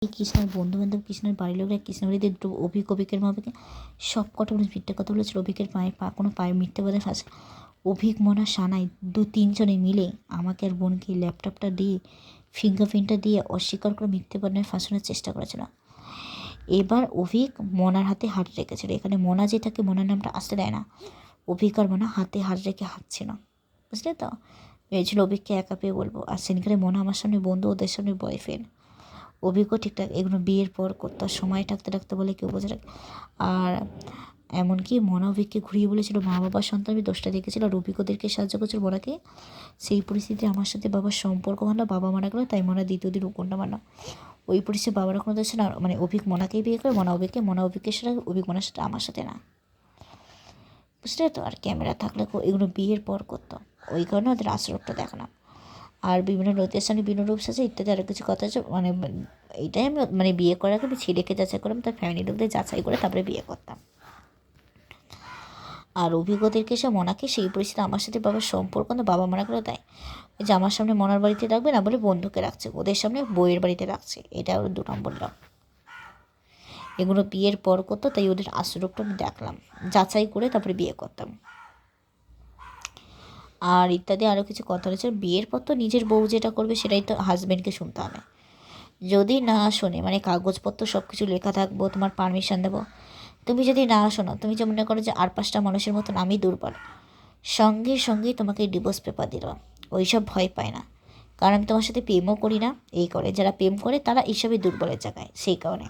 কৃষ্ণের বন্ধুবান্ধব, কৃষ্ণের বাড়ির লোকরা, কৃষ্ণের বাড়িতে দুটো অভিকের মাকে সব কটা মানুষ মিথ্যে কথা বলেছিল। অভিকের পায়ে মিথ্যে কথা ফাঁসে। অভিক, মনা, সানাই 2-3 জনে মিলে আমাকে আর বোনকে ল্যাপটপটা দিয়ে ফিঙ্গারপ্রিন্টটা দিয়ে অস্বীকার করে মিথ্যে বানায় ফাঁসানোর চেষ্টা করেছিল। এবার অভিক মনার হাতে হাত রেখেছিল। এখানে মনা যে থাকে, মনার নামটা আসতে দেয় না। অভিক আর মনা হাতে হাত রেখে হাঁটছিল, বুঝলে তো। ভেবেছিল অভিককে একা পেয়ে বলবো, আর সেখানে মনা আমার সামনে বন্ধু, ওদের সামনে বয়ফ্রেন্ড। অভিজ্ঞ ঠিকঠাক এগুলো বিয়ের পর করতে সময় থাকতে বলে কেউ বোঝে রাখে। আর এমনকি মনা অভিককে ঘুরিয়ে বলেছিল মা বাবার সন্তানের দোষটা দেখেছিল, আর অভিজ্ঞদেরকে সাহায্য করেছিল মনাকে। সেই পরিস্থিতিতে আমার সাথে বাবার সম্পর্ক মানলো, বাবা মারা গেলো, তাই মনা দ্বিতীয় দিন উকনটা মানলো। ওই পরিস্থিতি বাবার কোনো দোষ না, মানে অভিক মনাকেই বিয়ে করে, মনা অভিকের সাথে, অভিক মনার সাথে, আমার সাথে না, বুঝলে তো। আর ক্যামেরা থাকলে এগুলো বিয়ের পর করতো, ওই কারণে ওদের আশ্রয়টা দেখালাম। আর বিভিন্ন লোকের সঙ্গে বিভিন্ন রূপ সাজে ইত্যাদি আরও কিছু কথা আছে। এইটাই আমি বিয়ে করার আগে আমি ছেলেকে যাচাই করলাম, তার ফ্যামিলি লোকদের যাচাই করে তারপরে বিয়ে করতাম। আর অভিজ্ঞদেরকে সে মনাকে সেই পরিস্থিতি আমার সাথে বাবার সম্পর্ক না, বাবা মারা করে দেয় যে আমার সামনে মনার বাড়িতে রাখবে না বলে বন্ধুকে রাখছে, ওদের সামনে বইয়ের বাড়িতে রাখছে। এটা ওর 2 নম্বর লাভ। এগুলো বিয়ের পর করতো, তাই ওদের আশ্রয়টা আমি দেখলাম, যাচাই করে তারপরে বিয়ে করতাম। আর ইত্যাদি আরও কিছু কথা রয়েছে। বিয়ের পর তো নিজের বউ যেটা করবে সেটাই তো হাজব্যান্ডকে শুনতে হবে। যদি না শোনে, কাগজপত্র সব কিছু লেখা থাকবো, তোমার পারমিশন দেবো, তুমি যদি না শোনো, তুমি যে মনে করো যে আর 5টা মানুষের মতন আমি দুর্বল, সঙ্গে সঙ্গেই তোমাকে ডিভোর্স পেপার দিল। ওইসব ভয় পায় না, কারণ আমি তোমার সাথে প্রেমও করি না। এই করে যারা প্রেম করে তারা এইসবই দুর্বলের জায়গায়। সেই কারণে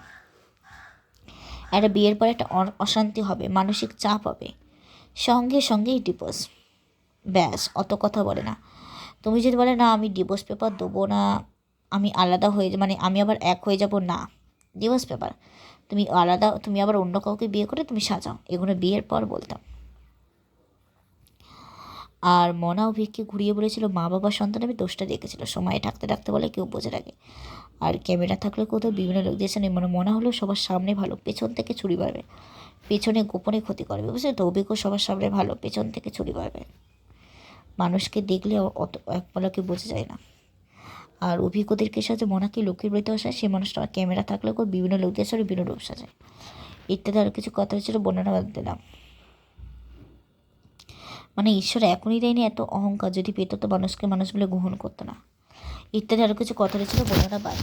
একটা বিয়ের পর একটা অশান্তি হবে, মানসিক চাপ হবে, সঙ্গে সঙ্গেই ডিভোর্স, ব্যাস। অত কথা বলে না। তুমি যদি বলে না আমি ডিভোর্স পেপার দেবো না, আমি আলাদা হয়ে আমি আবার এক হয়ে যাব, না, ডিভোর্স পেপার তুমি আলাদা, তুমি আবার অন্য কাউকে বিয়ে করে তুমি সাজাও, এগুলো বিয়ের পর বলতাম। আর মনা অভিককে ঘুরিয়ে বলেছিল মা বাবার সন্তান আমি দোষটা দেখেছিল, সময় থাকতে বলে কেউ বোঝে রাখে। আর ক্যামেরা থাকলে কোথাও বিভিন্ন লোক দিয়েছে মনে হলেও সবার সামনে ভালো, পেছন থেকে ছুরি মারবে, পেছনে গোপনে ক্ষতি করবে, বুঝলে তো। অভিজ্ঞ সবার সামনে ভালো, পেছন থেকে ছুরি মারবে, মানুষকে দেখলে অত একবেলাকে বোঝা যায় না। আর অভিজ্ঞদেরকে সাথে মনাকে লোকের বাড়িতে আসায়, সেই মানুষটা ক্যামেরা থাকলেও বিভিন্ন লোকদের সাথে বিভিন্ন রূপ সাজায়, ইত্যাদি আরও কিছু কথা হয়েছিল, বর্ণনা দিলাম। ঈশ্বর এখনই দেয়নি এত অহংকার, যদি পেত তো মানুষকে মানুষ বলে গ্রহণ করতো না, ইত্যাদি আরও কিছু কথা হয়েছিল, বর্ণনা বাদ।